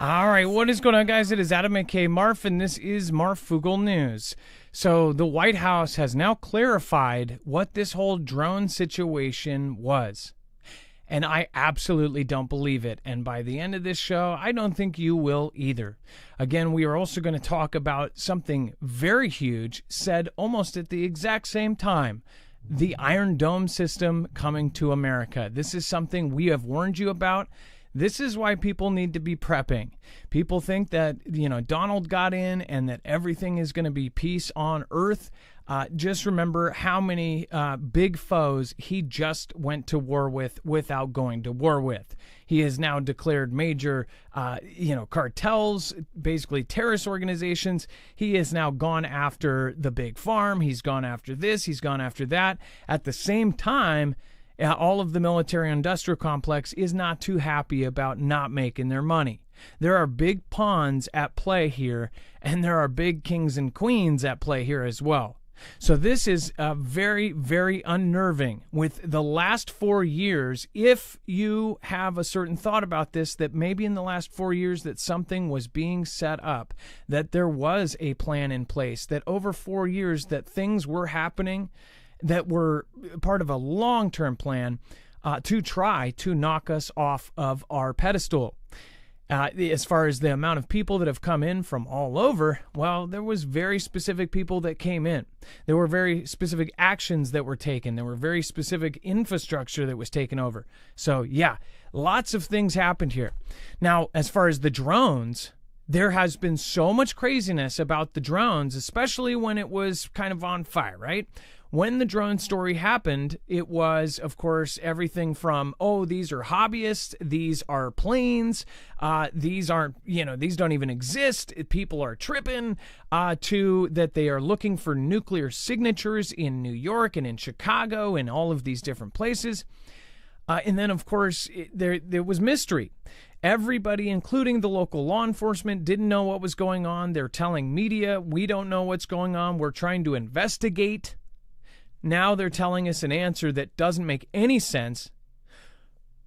All right, what is going on, guys? It is Adam aka Marf, and this is Marfoogle News. So the White House has now clarified what this whole drone situation was. And I absolutely don't believe it. And by the end of this show, I don't think you will either. Again, we are also going to talk about something very huge said almost at the exact same time. The Iron Dome system coming to America. This is something we have warned you about. This is why people need to be prepping. People think that, Donald got in and that everything is going to be peace on earth. Just remember how many big foes he just went to war with without going to war with. He has now declared major, cartels, basically terrorist organizations. He has now gone after the big farm. He's gone after this. He's gone after that. At the same time, all of the military-industrial complex is not too happy about not making their money. There are big pawns at play here, and there are big kings and queens at play here as well. So this is very, very unnerving. With the last 4 years, if you have a certain thought about this, that maybe in the last 4 years that something was being set up, that there was a plan in place, that over 4 years that things were happening, that were part of a long-term plan to try to knock us off of our pedestal. As far as the amount of people that have come in from all over, well, there was very specific people that came in. There were very specific actions that were taken. There were very specific infrastructure that was taken over. So, yeah, lots of things happened here. Now, as far as the drones, there has been so much craziness about the drones, especially when it was kind of on fire, right? When the drone story happened, it was, of course, everything from, oh, these are hobbyists, these are planes, these aren't, these don't even exist, people are tripping, to that they are looking for nuclear signatures in New York and in Chicago and all of these different places. And then, of course, there was mystery. Everybody, including the local law enforcement, didn't know what was going on. They're telling media, we don't know what's going on. We're trying to investigate. Now they're telling us an answer that doesn't make any sense,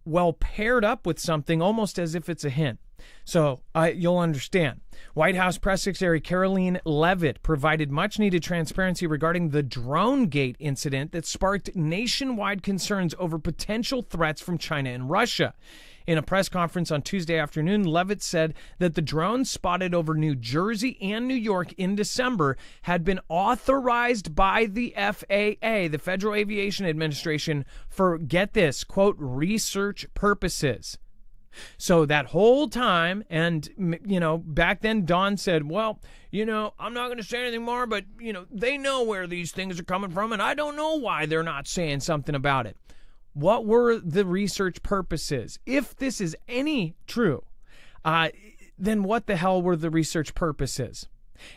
well paired up with something almost as if it's a hint. So you'll understand. White House Press Secretary Karoline Leavitt provided much-needed transparency regarding the dronegate incident that sparked nationwide concerns over potential threats from China and Russia. In a press conference on Tuesday afternoon, Leavitt said that the drones spotted over New Jersey and New York in December had been authorized by the FAA, the Federal Aviation Administration, for, get this, quote, research purposes. So that whole time, and, back then Don said, well, I'm not going to say anything more, but, they know where these things are coming from, and I don't know why they're not saying something about it. What were the research purposes? If this is any true, then what the hell were the research purposes?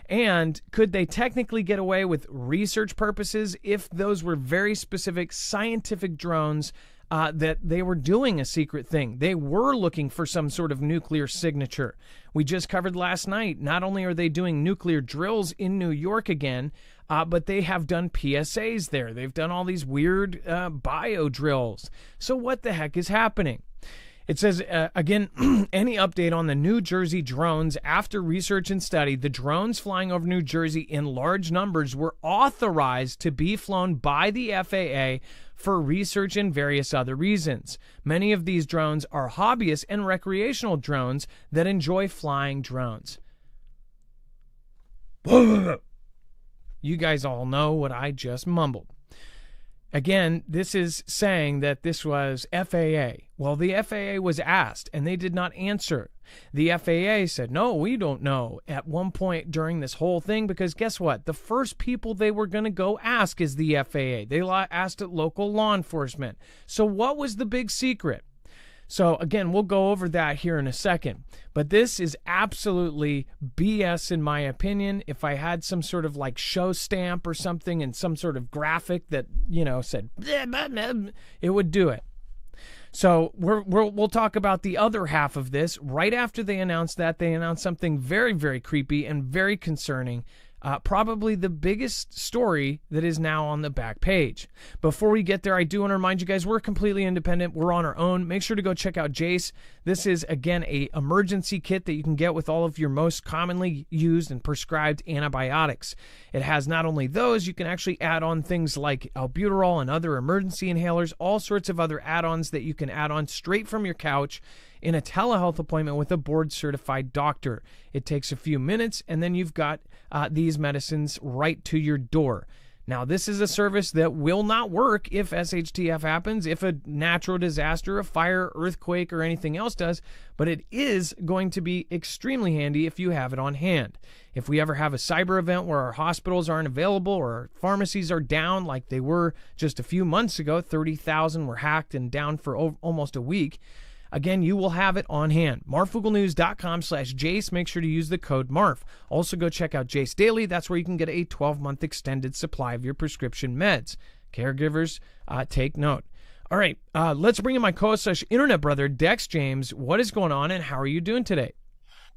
And could they technically get away with research purposes if those were very specific scientific drones that they were doing a secret thing? They were looking for some sort of nuclear signature. We just covered last night, not only are they doing nuclear drills in New York again, but they have done PSAs there. They've done all these weird bio drills. So what the heck is happening? It says, again, any update on the New Jersey drones after research and study, the drones flying over New Jersey in large numbers were authorized to be flown by the FAA for research and various other reasons. Many of these drones are hobbyist and recreational drones that enjoy flying drones. You guys all know what I just mumbled. Again, this is saying that this was FAA. Well, the FAA was asked, and they did not answer. The FAA said, no, we don't know at one point during this whole thing, because guess what? The first people they were going to go ask is the FAA. They asked local law enforcement. So what was the big secret? So again, we'll go over that here in a second. But this is absolutely BS in my opinion. If I had some sort of like show stamp or something and some sort of graphic that, said, blah, blah, blah, it would do it. So we'll talk about the other half of this. Right after they announced that, they announced something very, very creepy and very concerning. probably the biggest story that is now on the back page. Before we get there, I do want to remind you guys, we're completely independent. We're on our own. Make sure to go check out Jace. This is, again, a emergency kit that you can get with all of your most commonly used and prescribed antibiotics. It has not only those, you can actually add on things like albuterol and other emergency inhalers, all sorts of other add-ons that you can add on straight from your couch in a telehealth appointment with a board-certified doctor. It takes a few minutes, and then you've got these medicines right to your door. Now, this is a service that will not work if SHTF happens, if a natural disaster, a fire, earthquake, or anything else does, but it is going to be extremely handy if you have it on hand. If we ever have a cyber event where our hospitals aren't available or our pharmacies are down like they were just a few months ago, 30,000 were hacked and down for almost a week, again, you will have it on hand. MarFoogleNews.com/Jace. Make sure to use the code MARF. Also, go check out Jace Daily. That's where you can get a 12-month extended supply of your prescription meds. Caregivers, take note. All right, let's bring in my co-host, internet brother, Dex James. What is going on, and how are you doing today?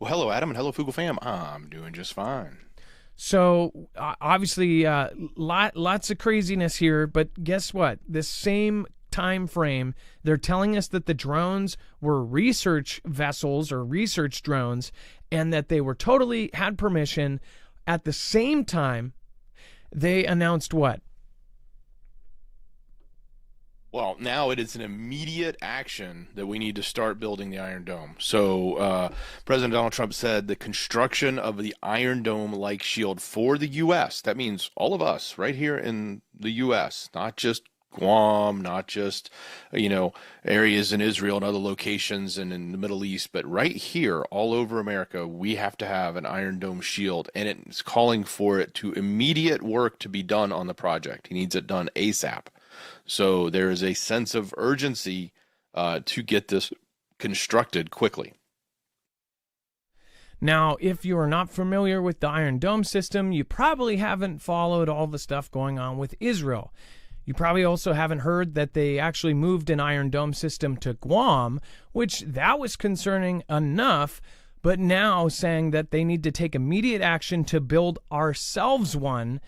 Well, hello, Adam, and hello, Foogle fam. I'm doing just fine. So, obviously, lots of craziness here, but guess what? This same time frame, they're telling us that the drones were research vessels or research drones, and that they were totally had permission. At the same time, they announced what? Well, now it is an immediate action that we need to start building the Iron Dome. So President Donald Trump said the construction of the Iron Dome-like shield for the U.S., that means all of us right here in the U.S., not just Guam, not just, areas in Israel and other locations and in the Middle East, but right here, all over America, we have to have an Iron Dome shield, and it's calling for it to immediate work to be done on the project. He needs it done ASAP. So there is a sense of urgency to get this constructed quickly. Now, if you are not familiar with the Iron Dome system, you probably haven't followed all the stuff going on with Israel. You probably also haven't heard that they actually moved an Iron Dome system to Guam, which that was concerning enough, but now saying that they need to take immediate action to build ourselves one.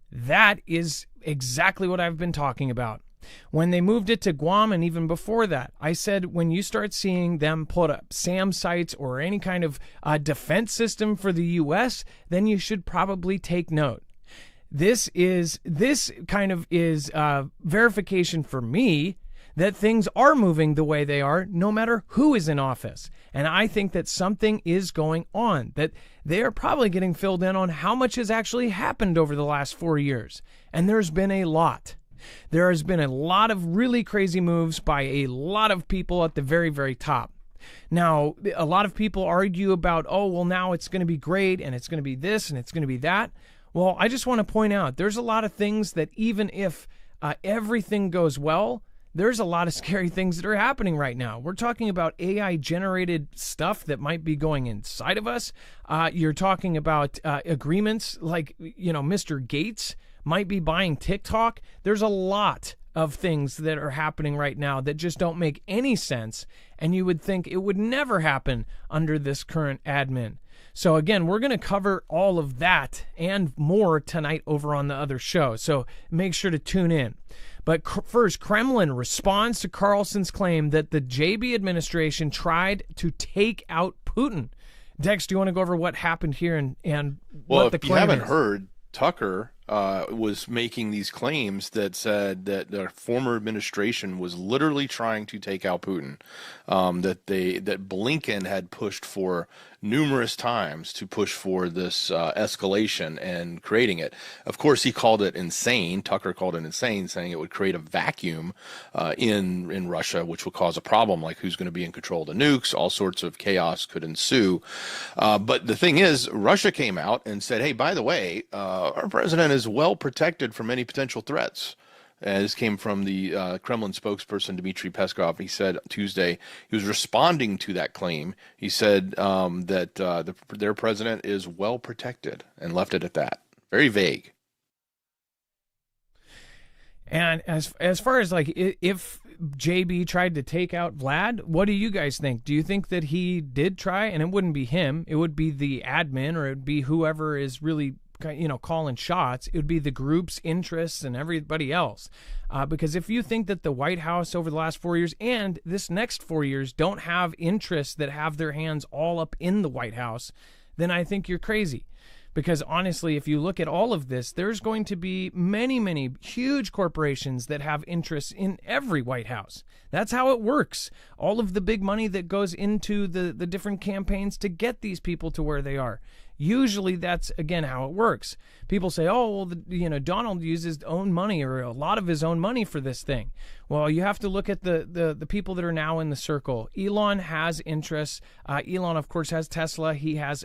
That is exactly what I've been talking about. When they moved it to Guam, and even before that, I said when you start seeing them put up SAM sites or any kind of defense system for the U.S., then you should probably take note. This kind of is verification for me that things are moving the way they are, no matter who is in office. And I think that something is going on, that they are probably getting filled in on how much has actually happened over the last 4 years. And there's been a lot. There has been a lot of really crazy moves by a lot of people at the very, very top. Now, a lot of people argue about, oh, well, now it's going to be great, and it's going to be this, and it's going to be that. Well, I just want to point out, there's a lot of things that even if everything goes well, there's a lot of scary things that are happening right now. We're talking about AI-generated stuff that might be going inside of us. You're talking about agreements like, Mr. Gates might be buying TikTok. There's a lot of things that are happening right now that just don't make any sense, and you would think it would never happen under this current admin. So again, we're going to cover all of that and more tonight over on the other show, so make sure to tune in. But first, Kremlin responds to Carlson's claim that the JB administration tried to take out Putin. Dex, do you want to go over what happened here and what the claim is? Well, if you haven't heard, Tucker was making these claims that said that the former administration was literally trying to take out Putin, that Blinken had pushed for numerous times to push for this escalation and creating it. Of course, he called it insane. Tucker called it insane, saying it would create a vacuum in Russia, which would cause a problem, like who's going to be in control of the nukes. All sorts of chaos could ensue. But the thing is, Russia came out and said, hey, by the way, our president is well protected from any potential threats. This came from the Kremlin spokesperson, Dmitry Peskov. He said Tuesday he was responding to that claim. He said that their president is well protected and left it at that. Very vague. And as far as like if JB tried to take out Vlad, what do you guys think? Do you think that he did try? And it wouldn't be him. It would be the admin, or it would be whoever is really calling shots. It would be the group's interests and everybody else. Because if you think that the White House over the last 4 years and this next 4 years don't have interests that have their hands all up in the White House, then I think you're crazy. Because honestly, if you look at all of this, there's going to be many, many huge corporations that have interests in every White House. That's how it works. All of the big money that goes into the different campaigns to get these people to where they are. Usually that's, again, how it works. People say, oh, well, Donald uses his own money or a lot of his own money for this thing. Well, you have to look at the people that are now in the circle. Elon has interests. Elon, of course, has Tesla. He has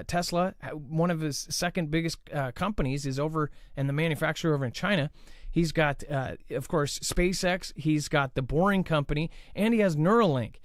Tesla, one of his second biggest companies, is over and the manufacturer over in China. He's got, of course, SpaceX. He's got the Boring Company, and he has Neuralink.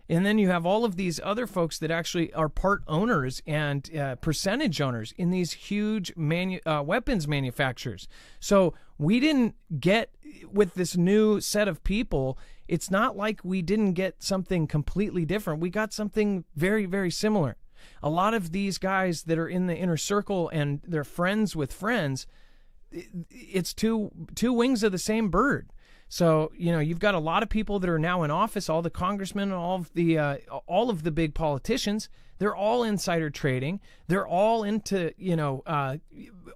And then you have all of these other folks that actually are part owners and percentage owners in these huge weapons manufacturers. So we didn't get, with this new set of people, it's not like we didn't get something completely different. We got something very, very similar. A lot of these guys that are in the inner circle and they're friends with friends, it's two wings of the same bird. So, you've got a lot of people that are now in office, all the congressmen and all of the big politicians. They're all insider trading. They're all into,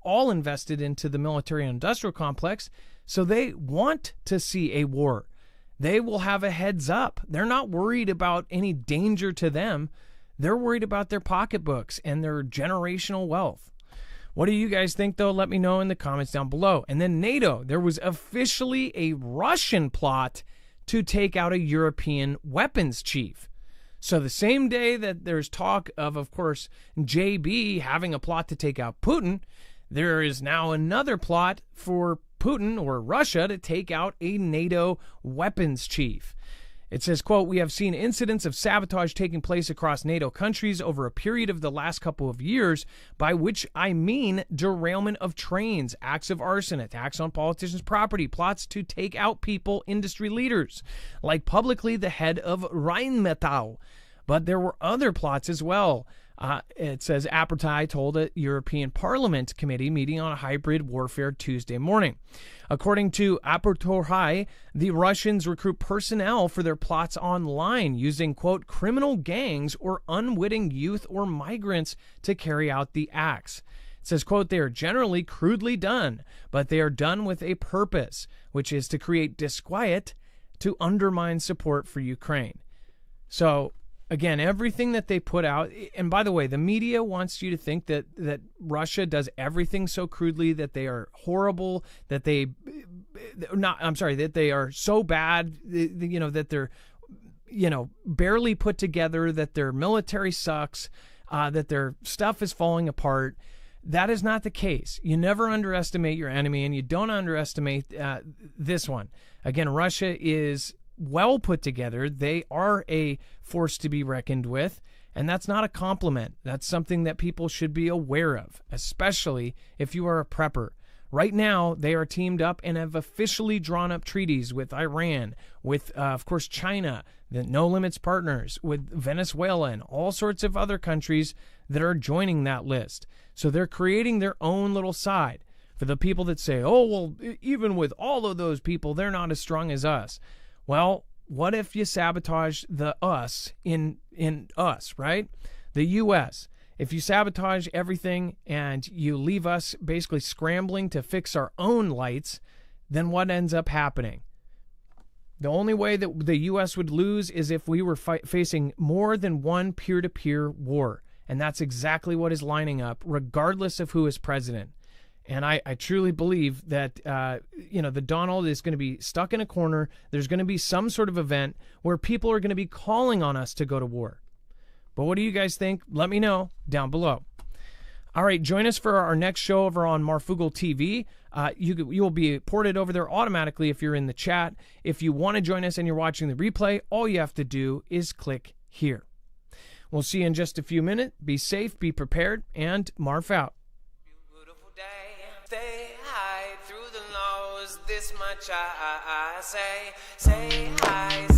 all invested into the military and industrial complex. So they want to see a war. They will have a heads up. They're not worried about any danger to them. They're worried about their pocketbooks and their generational wealth. What do you guys think, though? Let me know in the comments down below. And then NATO, there was officially a Russian plot to take out a European weapons chief. So the same day that there's talk of course, JB having a plot to take out Putin, there is now another plot for Putin or Russia to take out a NATO weapons chief. It says, quote, "We have seen incidents of sabotage taking place across NATO countries over a period of the last couple of years, by which I mean derailment of trains, acts of arson, attacks on politicians' property, plots to take out people, industry leaders, like publicly the head of Rheinmetall. But there were other plots as well." It says Apartai told a European Parliament committee meeting on hybrid warfare Tuesday morning. According to Apartai, the Russians recruit personnel for their plots online using, quote, criminal gangs or unwitting youth or migrants to carry out the acts. It says, quote, "They are generally crudely done, but they are done with a purpose, which is to create disquiet to undermine support for Ukraine." So, again, everything that they put out, and by the way, the media wants you to think that Russia does everything so crudely, that they are horrible, that they are so bad, that they're, barely put together, that their military sucks, that their stuff is falling apart. That is not the case. You never underestimate your enemy, and you don't underestimate this one. Again, Russia is well put together. They are a force to be reckoned with, and that's not a compliment. That's something that people should be aware of, especially if you are a prepper. Right now, they are teamed up and have officially drawn up treaties with Iran, with, of course, China, the No Limits partners, with Venezuela, and all sorts of other countries that are joining that list. So they're creating their own little side. For the people that say, oh, well, even with all of those people, they're not as strong as us. Well, what if you sabotage the us in us, right? The U.S. If you sabotage everything and you leave us basically scrambling to fix our own lights, then what ends up happening? The only way that the U.S. would lose is if we were facing more than one peer-to-peer war. And that's exactly what is lining up, regardless of who is president. And I truly believe that, the Donald is going to be stuck in a corner. There's going to be some sort of event where people are going to be calling on us to go to war. But what do you guys think? Let me know down below. All right, join us for our next show over on Marfoogle TV. You will be ported over there automatically if you're in the chat. If you want to join us and you're watching the replay, all you have to do is click here. We'll see you in just a few minutes. Be safe, be prepared, and Marf out. Stay high through the lows, this much I say hi.